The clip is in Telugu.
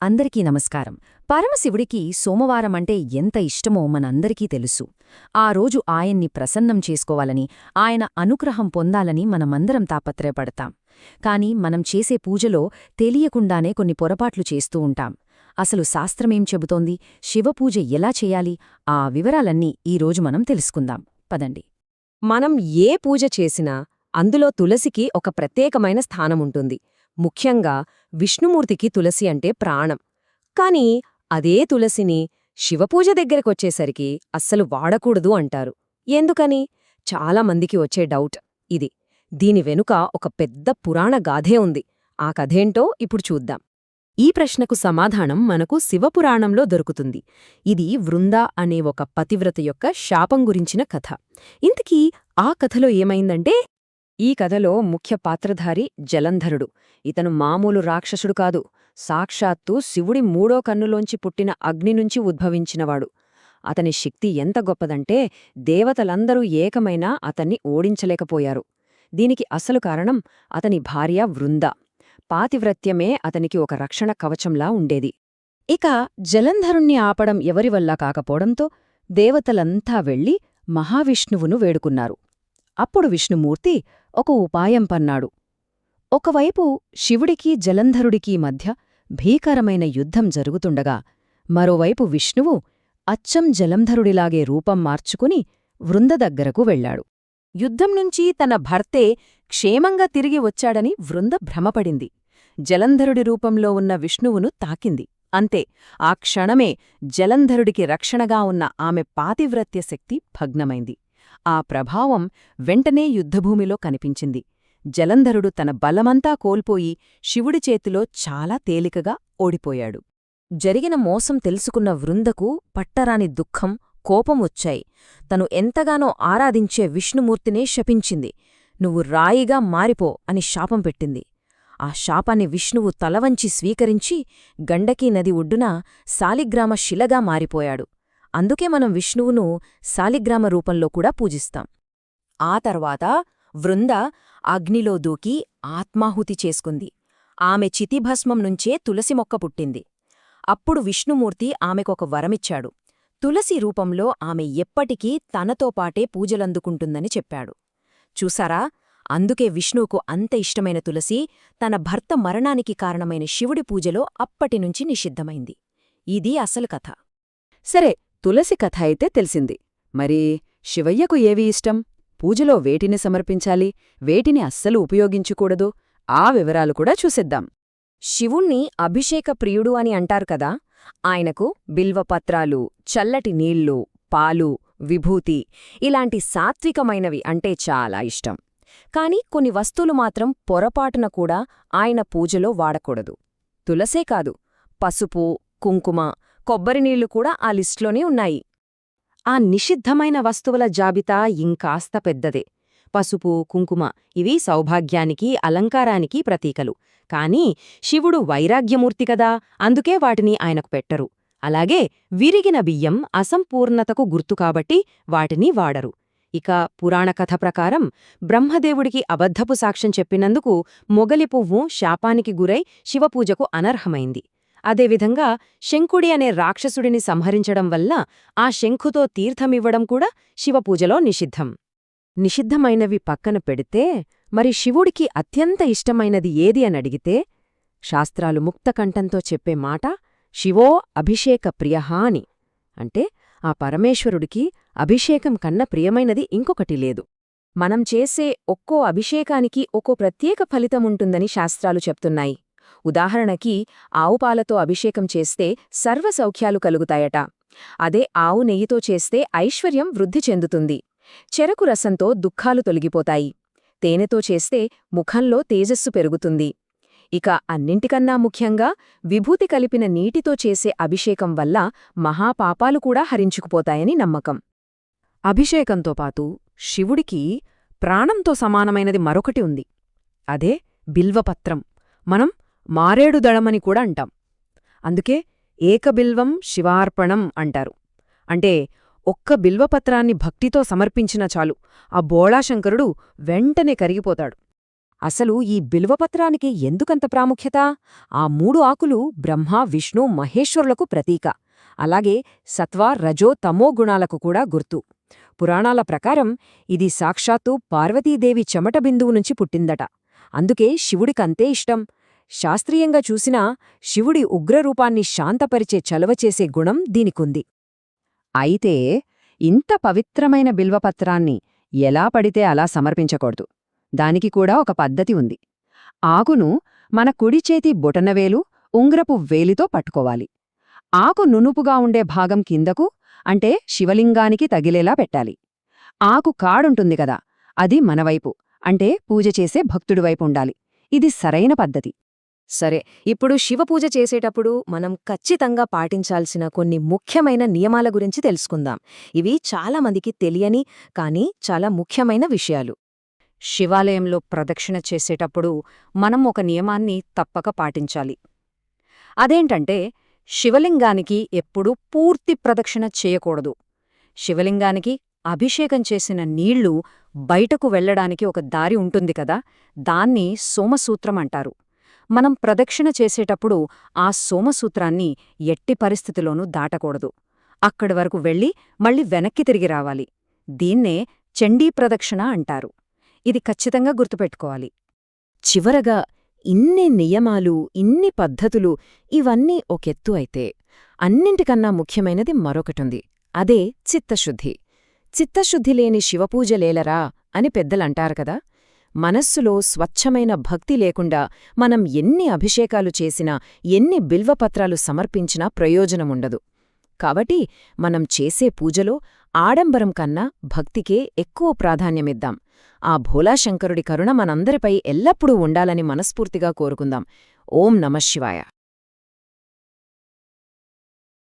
అందరికీ నమస్కారం. పరమశివుడికి సోమవారమంటే ఎంత ఇష్టమో మనందరికీ తెలుసు. ఆ రోజు ఆయన్ని ప్రసన్నం చేసుకోవాలని, ఆయన అనుగ్రహం పొందాలని మనమందరం తాపత్రయపడతాం. కాని మనం చేసే పూజలో తెలియకుండానే కొన్ని పొరపాట్లు చేస్తూ ఉంటాం. అసలు శాస్త్రమేం చెబుతోంది, శివపూజ ఎలా చేయాలి, ఆ వివరాలన్నీ ఈరోజు మనం తెలుసుకుందాం. పదండి. మనం ఏ పూజ చేసినా అందులో తులసికి ఒక ప్రత్యేకమైన స్థానముంటుంది. ముఖ్యంగా విష్ణుమూర్తికి తులసి అంటే ప్రాణం. కాని అదే తులసిని శివపూజ దగ్గరకొచ్చేసరికి అస్సలు వాడకూడదు అంటారు. ఎందుకని? చాలామందికి వచ్చే డౌట్ ఇది. దీని వెనుక ఒక పెద్ద పురాణ గాథే ఉంది. ఆ కథేంటో ఇప్పుడు చూద్దాం. ఈ ప్రశ్నకు సమాధానం మనకు శివపురాణంలో దొరుకుతుంది. ఇది వృంద అనే ఒక పతివ్రత యొక్క శాపం గురించిన కథ. ఇంతకీ ఆ కథలో ఏమైందంటే, ఈ కథలో ముఖ్య పాత్రధారి జలంధరుడు. ఇతను మామూలు రాక్షసుడు కాదు, సాక్షాత్తు శివుడి మూడో కన్నులోంచి పుట్టిన అగ్ని నుంచి ఉద్భవించినవాడు. అతని శక్తి ఎంత గొప్పదంటే దేవతలందరూ ఏకమైనా అతన్ని ఓడించలేకపోయారు. దీనికి అసలు కారణం అతని భార్య వృంద. పాతివ్రత్యమే అతనికి ఒక రక్షణ కవచంలా ఉండేది. ఇక జలంధరుణ్ణి ఆపడం ఎవరివల్లా కాకపోవడంతో దేవతలంతా వెళ్లి మహావిష్ణువును వేడుకున్నారు. అప్పుడు విష్ణుమూర్తి ఒక ఉపాయం పన్నాడు. ఒకవైపు శివుడికీ జలంధరుడికీ మధ్య భీకరమైన యుద్ధం జరుగుతుండగా, మరోవైపు విష్ణువు అచ్చం జలంధరుడిలాగే రూపం మార్చుకుని వృంద దగ్గరకు వెళ్లాడు. యుద్ధం నుంచి తన భర్తే క్షేమంగా తిరిగి వచ్చాడని వృంద భ్రమపడింది. జలంధరుడి రూపంలో ఉన్న విష్ణువును తాకింది. అంతే, ఆ క్షణమే జలంధరుడికి రక్షణగా ఉన్న ఆమె పాతివ్రత్య శక్తి భగ్నమైంది. ఆ ప్రభావం వెంటనే యుద్ధభూమిలో కనిపించింది. జలంధరుడు తన బలమంతా కోల్పోయి శివుడి చేతిలో చాలా తేలికగా ఓడిపోయాడు. జరిగిన మోసం తెలుసుకున్న వృందకు పట్టరాని దుఃఖం, కోపం వచ్చాయి. తను ఎంతగానో ఆరాధించే విష్ణుమూర్తినే శపించింది. "నువ్వు రాయిగా మారిపో" అని శాపం పెట్టింది. ఆ శాపాన్ని విష్ణువు తలవంచి స్వీకరించి గండకీ నది ఒడ్డున శాలిగ్రామ శిలగా మారిపోయాడు. అందుకే మనం విష్ణువును శాలిగ్రామ రూపంలో కూడా పూజిస్తాం. ఆ తర్వాత వృంద అగ్నిలో దూకి ఆత్మాహుతి చేసుకుంది. ఆమె చితిభస్మం నుంచే తులసి మొక్క పుట్టింది. అప్పుడు విష్ణుమూర్తి ఆమెకొక వరమిచ్చాడు. తులసి రూపంలో ఆమె ఎప్పటికీ తనతో పాటే పూజలందుకుంటుందని చెప్పాడు. చూసారా, అందుకే విష్ణువుకు అంత ఇష్టమైన తులసి తన భర్త మరణానికి కారణమైన శివుడి పూజలో అప్పటినుంచి నిషిద్ధమైంది. ఇది అసలు కథ. సరే, తులసి కథ అయితే తెలిసింది. మరి శివయ్యకు ఏవి ఇష్టం? పూజలో వేటిని సమర్పించాలి, వేటిని అస్సలు ఉపయోగించకూడదు? ఆ వివరాలు కూడా చూసేద్దాం. శివుణ్ణి అభిషేక ప్రియుడు అని అంటారు కదా. ఆయనకు బిల్వపత్రాలు, చల్లటి నీళ్లు, పాలు, విభూతి ఇలాంటి సాత్వికమైనవి అంటే చాలా ఇష్టం. కాని కొన్ని వస్తువులు మాత్రం పొరపాటున కూడా ఆయన పూజలో వాడకూడదు. తులసే కాదు, పసుపు, కుంకుమ, కొబ్బరినీళ్లు కూడా ఆ లిస్టులోనే ఉన్నాయి. ఆ నిషిద్ధమైన వస్తువుల జాబితా ఇంకాస్త పెద్దదే. పసుపు, కుంకుమ ఇవి సౌభాగ్యానికి, అలంకారానికి ప్రతీకలు. కాని శివుడు వైరాగ్యమూర్తి కదా, అందుకే వాటిని ఆయనకు పెట్టరు. అలాగే విరిగిన బియ్యం అసంపూర్ణతకు గుర్తు కాబట్టి వాటిని వాడరు. ఇక పురాణకథ ప్రకారం బ్రహ్మదేవుడికి అబద్ధపు సాక్ష్యం చెప్పినందుకు మొగలి పువ్వు శాపానికి గురై శివపూజకు అనర్హమైంది. అదేవిధంగా శంఖుడి అనే రాక్షసుడిని సంహరించడం వల్ల ఆ శంఖుతో తీర్థమివ్వడం కూడా శివపూజలో నిషిద్ధం. నిషిద్ధమైనవి పక్కన పెడితే మరి శివుడికి అత్యంత ఇష్టమైనది ఏది అనడిగితే, శాస్త్రాలు ముక్తకంఠంతో చెప్పే మాట శివో అభిషేక ప్రియః అని. అంటే ఆ పరమేశ్వరుడికి అభిషేకం కన్నా ప్రియమైనది ఇంకొకటి లేదు. మనం చేసే ఒక్కో అభిషేకానికి ఒక్కో ప్రత్యేక ఫలితముంటుందని శాస్త్రాలు చెప్తున్నాయి. ఉదాహరణకి ఆవుపాలతో అభిషేకం చేస్తే సర్వసౌఖ్యాలు కలుగుతాయట. అదే ఆవు నెయ్యితో చేస్తే ఐశ్వర్యం వృద్ధి చెందుతుంది. చెరకు రసంతో దుఃఖాలు తొలగిపోతాయి. తేనెతో చేస్తే ముఖంలో తేజస్సు పెరుగుతుంది. ఇక అన్నింటికన్నా ముఖ్యంగా విభూతి కలిపిన నీటితో చేసే అభిషేకం వల్ల మహాపాపాలు కూడా హరించుకుపోతాయని నమ్మకం. అభిషేకంతో పాటు శివుడికి ప్రాణంతో సమానమైనది మరొకటి ఉంది. అదే బిల్వపత్రం. మనం మారేడుదళమని కూడా అంటాం. అందుకే ఏకబిల్వం శివార్పణం అంటారు. అంటే ఒక్క బిల్వపత్రాన్ని భక్తితో సమర్పించినా చాలు, ఆ బోళాశంకరుడు వెంటనే కరిగిపోతాడు. అసలు ఈ బిల్వపత్రానికి ఎందుకంత ప్రాముఖ్యత? ఆ 3 ఆకులు బ్రహ్మ, విష్ణు, మహేశ్వరులకు ప్రతీక. అలాగే సత్వ, రజో, తమో గుణాలకు కూడా గుర్తు. పురాణాల ప్రకారం ఇది సాక్షాత్తు పార్వతీదేవి చెమట బిందువు నుంచి పుట్టిందట. అందుకే శివుడికంతే ఇష్టం. శాస్త్రీయంగా చూసినా శివుడి ఉగ్రరూపాన్ని శాంతపరిచే చలవచేసే గుణం దీనికుంది. అయితే ఇంత పవిత్రమైన బిల్వపత్రాన్ని ఎలా పడితే అలా సమర్పించకూడదు. దానికి కూడా ఒక పద్ధతి ఉంది. ఆకును మన కుడి చేతి బొటనవేలు, ఉంగరపు వేలితో పట్టుకోవాలి. ఆకు నునుపుగా ఉండే భాగం కిందకు, అంటే శివలింగానికి తగిలేలా పెట్టాలి. ఆకు కాడుంటుంది కదా, అది మనవైపు, అంటే పూజ చేసే భక్తుడివైపు ఉండాలి. ఇది సరైన పద్ధతి. సరే, ఇప్పుడు శివపూజ చేసేటప్పుడు మనం ఖచ్చితంగా పాటించాల్సిన కొన్ని ముఖ్యమైన నియమాల గురించి తెలుసుకుందాం. ఇవి చాలామందికి తెలియని కానీ చాలా ముఖ్యమైన విషయాలు. శివాలయంలో ప్రదక్షిణ చేసేటప్పుడు మనం ఒక నియమాన్ని తప్పక పాటించాలి. అదేంటంటే, శివలింగానికి ఎప్పుడూ పూర్తి ప్రదక్షిణ చేయకూడదు. శివలింగానికి అభిషేకం చేసిన నీళ్లు బయటకు వెళ్లడానికి ఒక దారి ఉంటుంది కదా, దాన్ని సోమసూత్రమంటారు. మనం ప్రదక్షిణ చేసేటప్పుడు ఆ సోమసూత్రాన్ని ఎట్టి పరిస్థితిలోనూ దాటకూడదు. అక్కడి వరకు వెళ్ళి మళ్ళీ వెనక్కి తిరిగి రావాలి. దీన్నే చండీ ప్రదక్షిణ అంటారు. ఇది ఖచ్చితంగా గుర్తుపెట్టుకోవాలి. చివరగా ఇన్ని నియమాలు, ఇన్ని పద్ధతులు, ఇవన్నీ ఒకెత్తు అయితే అన్నింటికన్నా ముఖ్యమైనది మరొకటుంది. అదే చిత్తశుద్ధి. చిత్తశుద్ధి లేని శివపూజలేలరా అని పెద్దలంటారు కదా. మనస్సులో స్వచ్ఛమైన భక్తి లేకుండా మనం ఎన్ని అభిషేకాలు చేసినా, ఎన్ని బిల్వపత్రాలు సమర్పించినా ప్రయోజనముండదు. కాబట్టి మనం చేసే పూజలో ఆడంబరం కన్నా భక్తికే ఎక్కువ ప్రాధాన్యమిద్దాం. ఆ భోలాశంకరుడి కరుణ మనందరిపై ఎల్లప్పుడూ ఉండాలని మనస్ఫూర్తిగా కోరుకుందాం. ఓం నమఃశివాయ.